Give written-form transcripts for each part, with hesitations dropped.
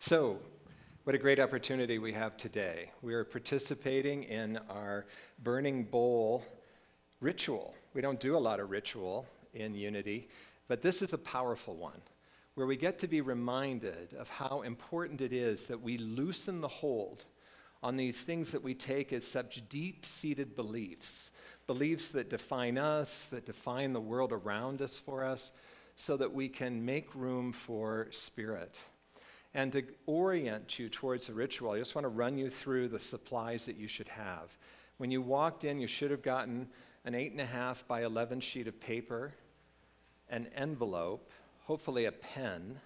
So, what a great opportunity we have today. We are participating in our burning bowl ritual. We don't do a lot of ritual in Unity, but this is a powerful one where we get to be reminded of how important it is that we loosen the hold on these things that we take as such deep-seated beliefs, beliefs that define us, that define the world around us for us, so that we can make room for Spirit. And to orient you towards the ritual, I just want to run you through the supplies that you should have. When you walked in, you should have gotten an 8.5 by 11 sheet of paper, an envelope, hopefully a pen.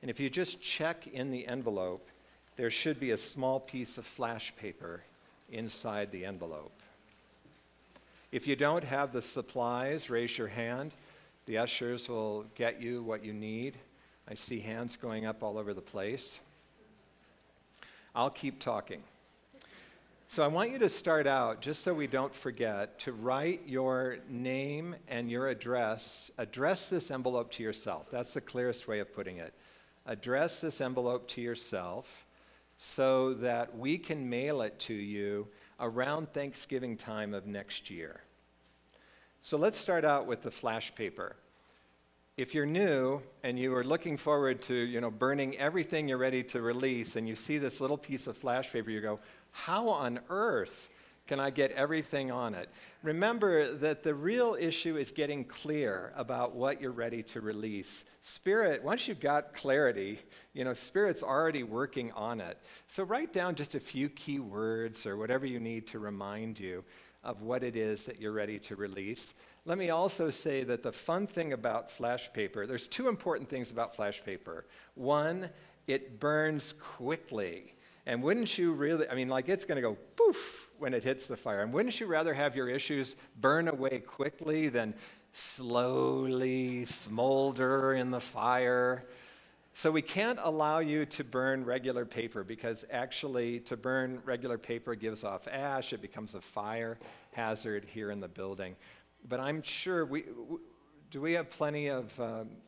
And if you just check in the envelope, there should be a small piece of flash paper inside the envelope. If you don't have the supplies, raise your hand. The ushers will get you what you need. I see hands going up all over the place. I'll keep talking. So I want you to start out, just so we don't forget, to write your name and your address. Address this envelope to yourself. That's the clearest way of putting it. Address this envelope to yourself so that we can mail it to you around Thanksgiving time of next year. So let's start out with the flash paper. If you're new and you are looking forward to, burning everything you're ready to release, and you see this little piece of flash paper, you go, how on earth can I get everything on it? Remember that the real issue is getting clear about what you're ready to release. Spirit, once you've got clarity, Spirit's already working on it. So write down just a few key words or whatever you need to remind you of what it is that you're ready to release. Let me also say that the fun thing about flash paper, there's two important things about flash paper. One, it burns quickly. And wouldn't you really, it's going to go poof when it hits the fire. And wouldn't you rather have your issues burn away quickly than slowly smolder in the fire? So we can't allow you to burn regular paper, because actually to burn regular paper gives off ash. It becomes a fire hazard here in the building. But I'm sure do we have plenty of,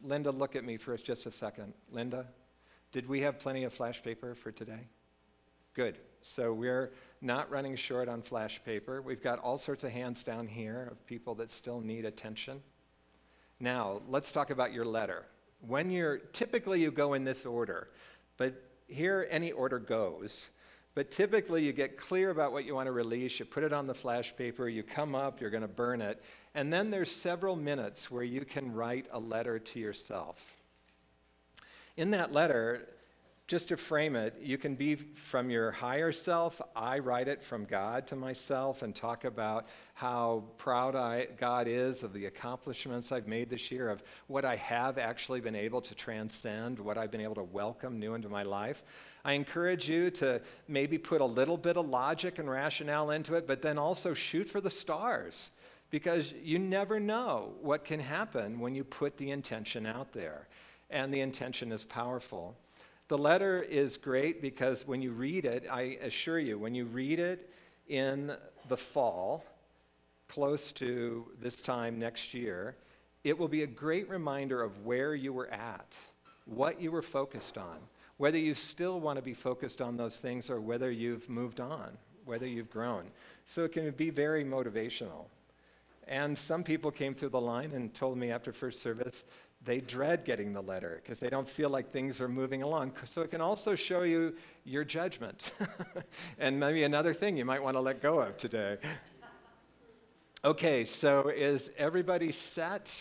Linda, look at me for just a second. Linda, did we have plenty of flash paper for today? Good. So we're not running short on flash paper. We've got all sorts of hands down here of people that still need attention. Now, let's talk about your letter. Typically you go in this order, but here any order goes. But typically you get clear about what you want to release, you put it on the flash paper, you come up, you're going to burn it, and then there's several minutes where you can write a letter to yourself. In that letter, just to frame it, you can be from your higher self. I write it from God to myself and talk about how proud God is of the accomplishments I've made this year, of what I have actually been able to transcend, what I've been able to welcome new into my life. I encourage you to maybe put a little bit of logic and rationale into it, but then also shoot for the stars, because you never know what can happen when you put the intention out there, and the intention is powerful. The letter is great because when you read it, I assure you, when you read it in the fall, close to this time next year, it will be a great reminder of where you were at, what you were focused on, whether you still want to be focused on those things or whether you've moved on, whether you've grown. So it can be very motivational. And some people came through the line and told me after first service, they dread getting the letter because they don't feel like things are moving along. So it can also show you your judgment and maybe another thing you might want to let go of today. Okay, so is everybody set?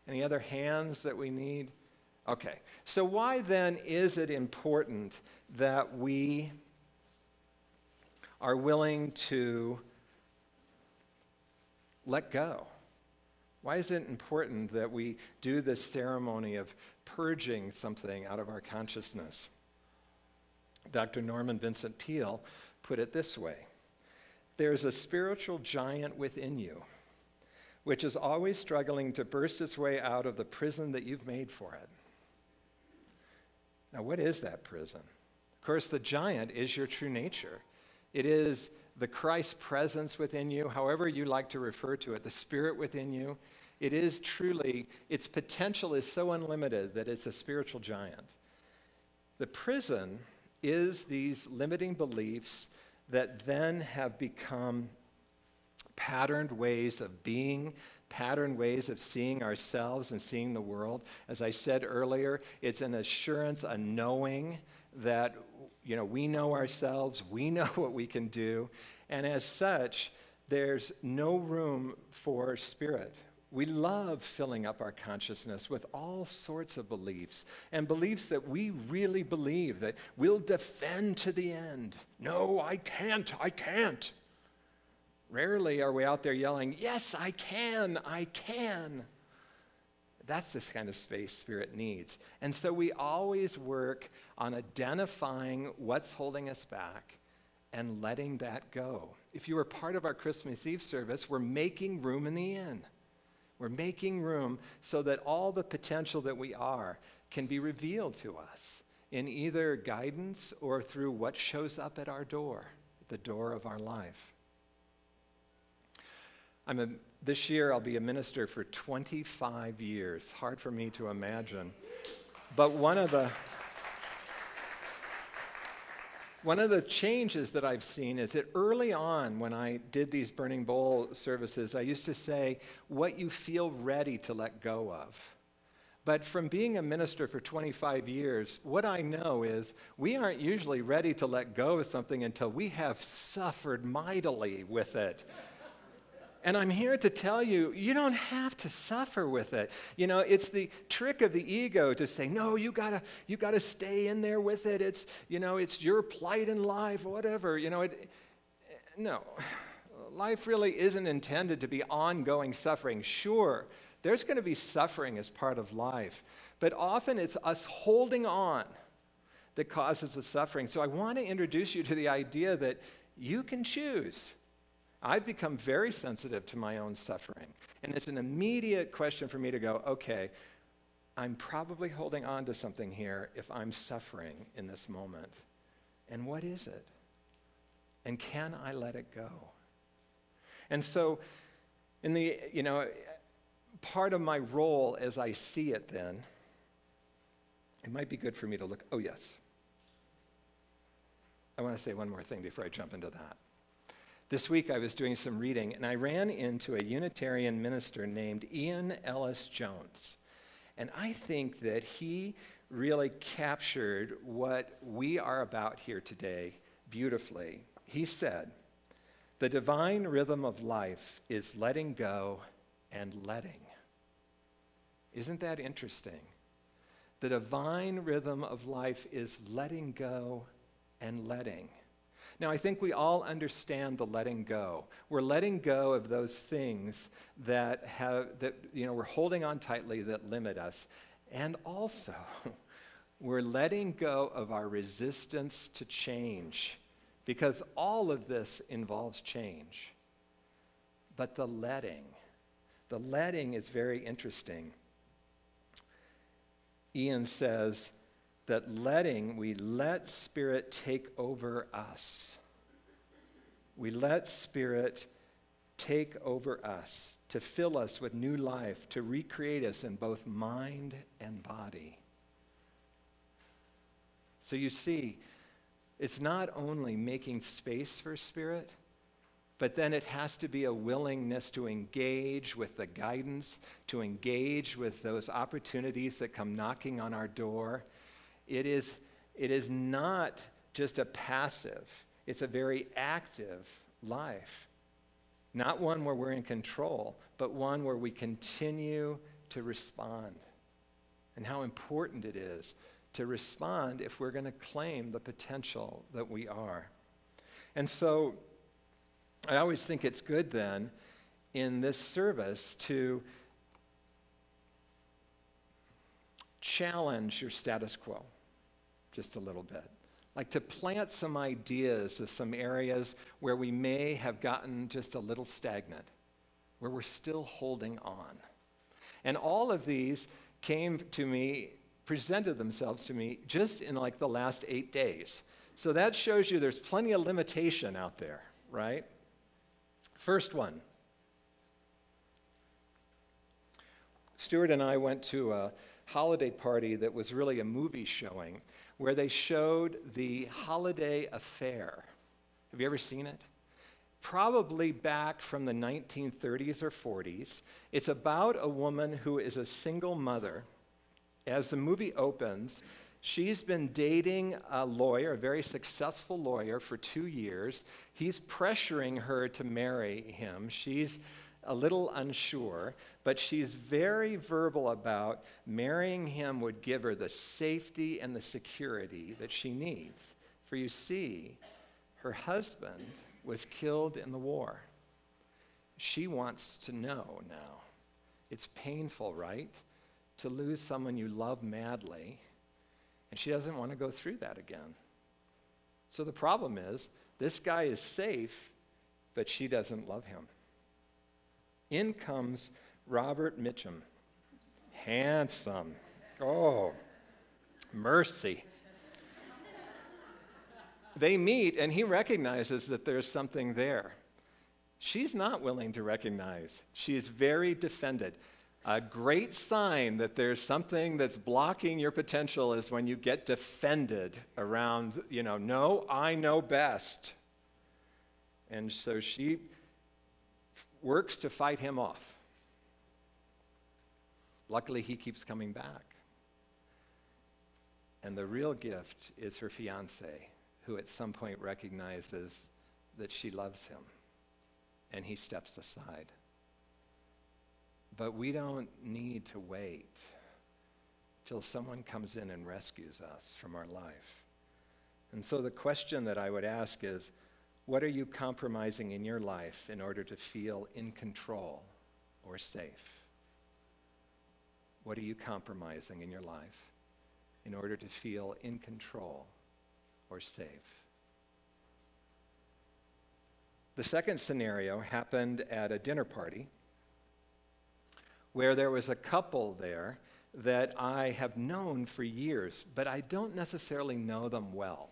Any other hands that we need? Okay, so why then is it important that we are willing to let go? Why is it important that we do this ceremony of purging something out of our consciousness? Dr. Norman Vincent Peale put it this way: there's a spiritual giant within you, which is always struggling to burst its way out of the prison that you've made for it. Now, what is that prison? Of course, the giant is your true nature. It is the Christ presence within you, however you like to refer to it, the Spirit within you. It is truly, its potential is so unlimited that it's a spiritual giant. The prison is these limiting beliefs that then have become patterned ways of being, patterned ways of seeing ourselves and seeing the world. As I said earlier, it's an assurance, a knowing that, we know ourselves, we know what we can do, and as such, there's no room for spirit. We love filling up our consciousness with all sorts of beliefs, and beliefs that we really believe, that we'll defend to the end. No, I can't. Rarely are we out there yelling, yes, I can. That's this kind of space spirit needs. And so we always work on identifying what's holding us back and letting that go. If you were part of our Christmas Eve service, we're making room in the inn. We're making room so that all the potential that we are can be revealed to us in either guidance or through what shows up at our door, the door of our life. This year I'll be a minister for 25 years. Hard for me to imagine. But one of the changes that I've seen is that early on when I did these Burning Bowl services, I used to say, what you feel ready to let go of. But from being a minister for 25 years, what I know is we aren't usually ready to let go of something until we have suffered mightily with it. And I'm here to tell you, you don't have to suffer with it. It's the trick of the ego to say, no, you gotta stay in there with it. It's your plight in life, whatever. No, life really isn't intended to be ongoing suffering. Sure, there's going to be suffering as part of life, but often it's us holding on that causes the suffering. So I want to introduce you to the idea that you can choose. I've become very sensitive to my own suffering. And it's an immediate question for me to go, okay, I'm probably holding on to something here if I'm suffering in this moment. And what is it? And can I let it go? And so part of my role as I see it then, it might be good for me to look, oh yes. I want to say one more thing before I jump into that. This week I was doing some reading, and I ran into a Unitarian minister named Ian Ellis Jones. And I think that he really captured what we are about here today beautifully. He said, the divine rhythm of life is letting go and letting. Isn't that interesting? The divine rhythm of life is letting go and letting. Now, I think we all understand the letting go. We're letting go of those things that we're holding on tightly that limit us. And also, we're letting go of our resistance to change, because all of this involves change. But the letting is very interesting. Ian says, that we let Spirit take over us. We let Spirit take over us to fill us with new life, to recreate us in both mind and body. So you see, it's not only making space for Spirit, but then it has to be a willingness to engage with the guidance, to engage with those opportunities that come knocking on our door. It is not just a passive, it's a very active life. Not one where we're in control, but one where we continue to respond. And how important it is to respond if we're going to claim the potential that we are. And so I always think it's good then in this service to challenge your status quo just a little bit. Like to plant some ideas of some areas where we may have gotten just a little stagnant, where we're still holding on. And all of these presented themselves to me just in like the last 8 days. So that shows you there's plenty of limitation out there, right? First one. Stuart and I went to holiday party that was really a movie showing where they showed the holiday affair. Have you ever seen it? Probably back from the 1930s or 40s. It's about a woman who is a single mother. As the movie opens, she's been dating a lawyer, a very successful lawyer, for 2 years. He's pressuring her to marry him. She's a little unsure, but she's very verbal about marrying him would give her the safety and the security that she needs. For you see, her husband was killed in the war. She wants to know now. It's painful, right? To lose someone you love madly, and she doesn't want to go through that again. So the problem is, this guy is safe, but she doesn't love him. In comes Robert Mitchum. Handsome. Oh, mercy. They meet, and he recognizes that there's something there. She's not willing to recognize. She is very defended. A great sign that there's something that's blocking your potential is when you get defended around, no, I know best. And so she works to fight him off. Luckily, he keeps coming back. And the real gift is her fiancé, who at some point recognizes that she loves him, and he steps aside. But we don't need to wait till someone comes in and rescues us from our life. And so the question that I would ask is, what are you compromising in your life in order to feel in control or safe? What are you compromising in your life in order to feel in control or safe? The second scenario happened at a dinner party where there was a couple there that I have known for years, but I don't necessarily know them well.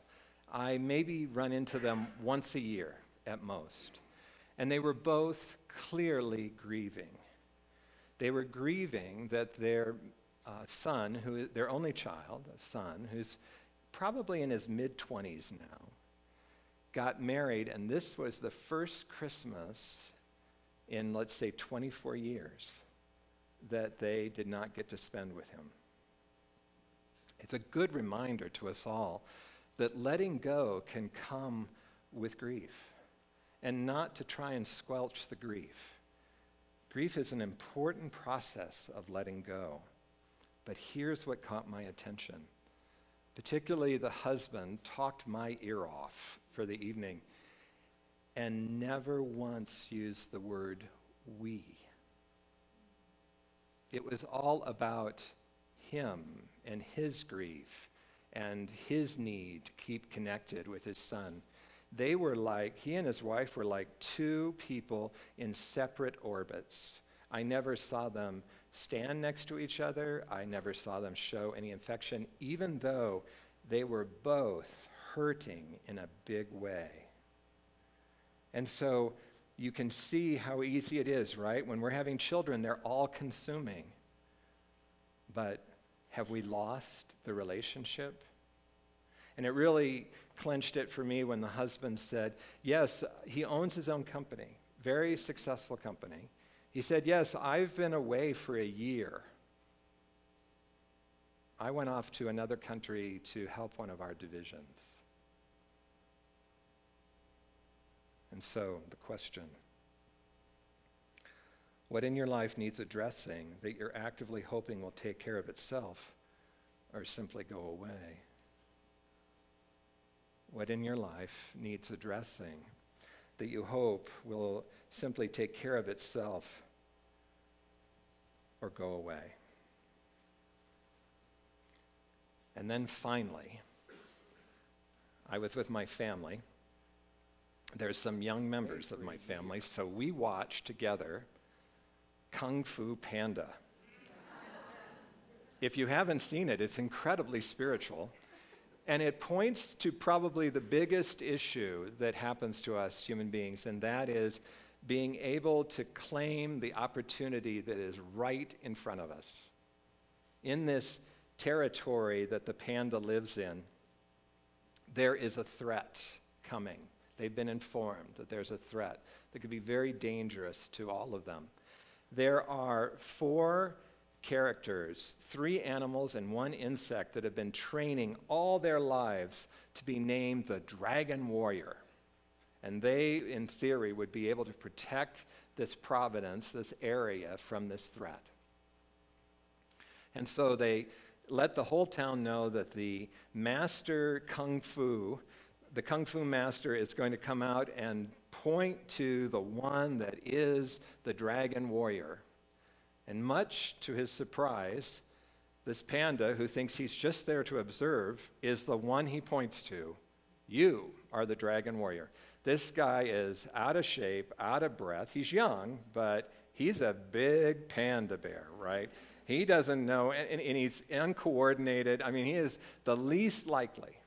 I maybe run into them once a year at most. And they were both clearly grieving. They were grieving that their son, their only child, a son, who's probably in his mid-20s now, got married, and this was the first Christmas in, let's say, 24 years that they did not get to spend with him. It's a good reminder to us all that letting go can come with grief, and not to try and squelch the grief. Grief is an important process of letting go. But here's what caught my attention. Particularly the husband talked my ear off for the evening and never once used the word we. It was all about him and his grief and his need to keep connected with his son. He and his wife were like two people in separate orbits. I never saw them stand next to each other. I never saw them show any affection, even though they were both hurting in a big way. And so you can see how easy it is, right? When we're having children, they're all consuming. But have we lost the relationship? And it really clenched it for me when the husband said, yes, he owns his own company, very successful company. He said, yes, I've been away for a year. I went off to another country to help one of our divisions. And so the question, what in your life needs addressing that you're actively hoping will take care of itself or simply go away? What in your life needs addressing that you hope will simply take care of itself or go away? And then finally, I was with my family. There's some young members of my family, so we watched together Kung Fu Panda. If you haven't seen it, it's incredibly spiritual. And it points to probably the biggest issue that happens to us human beings, and that is being able to claim the opportunity that is right in front of us. in this territory that the panda lives in, there is a threat coming. They've been informed that there's a threat that could be very dangerous to all of them. There are 4 characters, 3 animals and 1 insect that have been training all their lives to be named the Dragon Warrior. And they, in theory, would be able to protect this province, this area, from this threat. And so they let the whole town know that the master the Kung Fu master is going to come out and point to the one that is the Dragon Warrior. And much to his surprise, this panda, who thinks he's just there to observe, is the one he points to. You are the Dragon Warrior. This guy is out of shape, out of breath. He's young, but he's a big panda bear, right? He doesn't know, and he's uncoordinated. I mean, he is the least likely.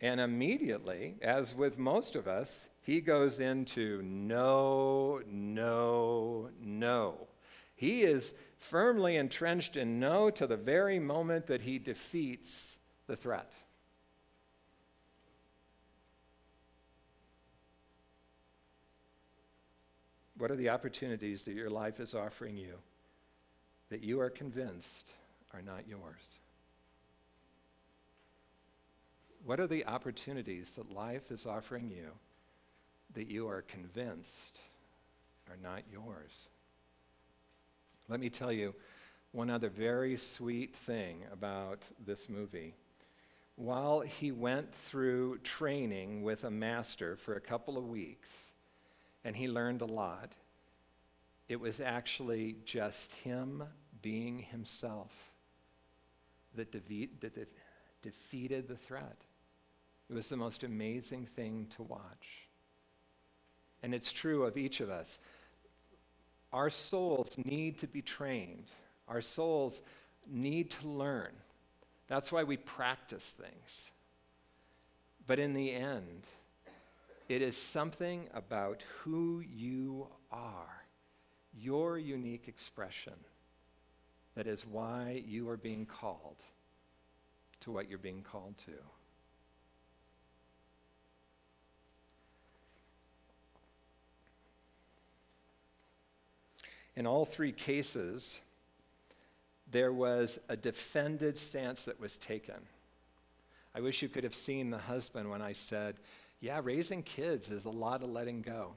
And immediately, as with most of us, he goes into no, no, no. He is firmly entrenched in no to the very moment that he defeats the threat. What are the opportunities that your life is offering you that you are convinced are not yours? What are the opportunities that life is offering you that you are convinced are not yours? Let me tell you one other very sweet thing about this movie. While he went through training with a master for a couple of weeks, and he learned a lot, it was actually just him being himself that defeated the threat. It was the most amazing thing to watch. And it's true of each of us. Our souls need to be trained. Our souls need to learn. That's why we practice things. But in the end, it is something about who you are, your unique expression, that is why you are being called to what you're being called to. In all 3 cases, there was a defended stance that was taken. I wish you could have seen the husband when I said, yeah, raising kids is a lot of letting go.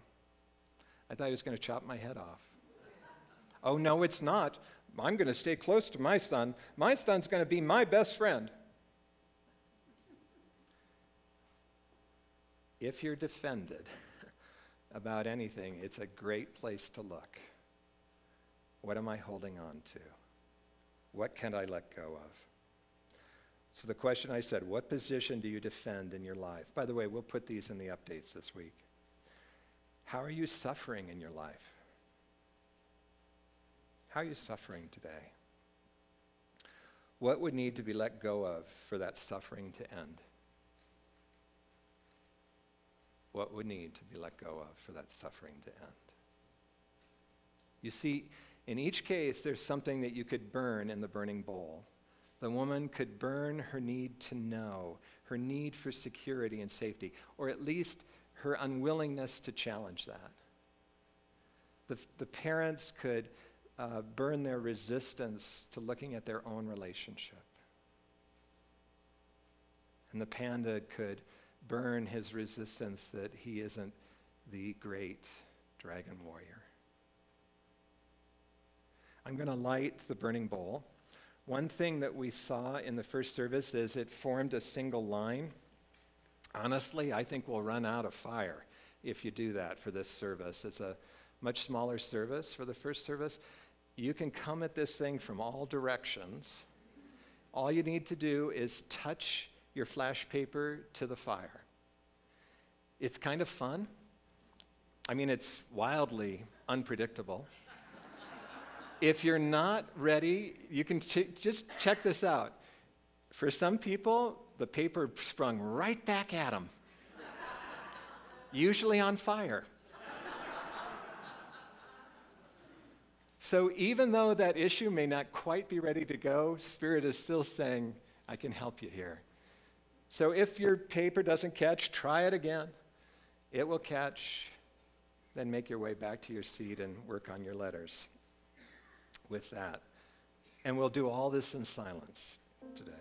I thought he was going to chop my head off. Oh, no, it's not. I'm going to stay close to my son. My son's going to be my best friend. If you're defended about anything, it's a great place to look. What am I holding on to? What can I let go of? So the question I said, what position do you defend in your life? By the way, we'll put these in the updates this week. How are you suffering in your life? How are you suffering today? What would need to be let go of for that suffering to end? What would need to be let go of for that suffering to end? You see, in each case, there's something that you could burn in the burning bowl. The woman could burn her need to know, her need for security and safety, or at least her unwillingness to challenge that. The parents could burn their resistance to looking at their own relationship. And the panda could burn his resistance that he isn't the great dragon warrior. I'm going to light the burning bowl. One thing that we saw in the first service is it formed a single line. Honestly, I think we'll run out of fire if you do that for this service. It's a much smaller service for the first service. You can come at this thing from all directions. All you need to do is touch your flash paper to the fire. It's kind of fun. I mean, it's wildly unpredictable. If you're not ready, you can just check this out. For some people, the paper sprung right back at them, usually on fire. So even though that issue may not quite be ready to go, Spirit is still saying, I can help you here. So if your paper doesn't catch, try it again. It will catch. Then make your way back to your seat and work on your letters with that. And we'll do all this in silence today.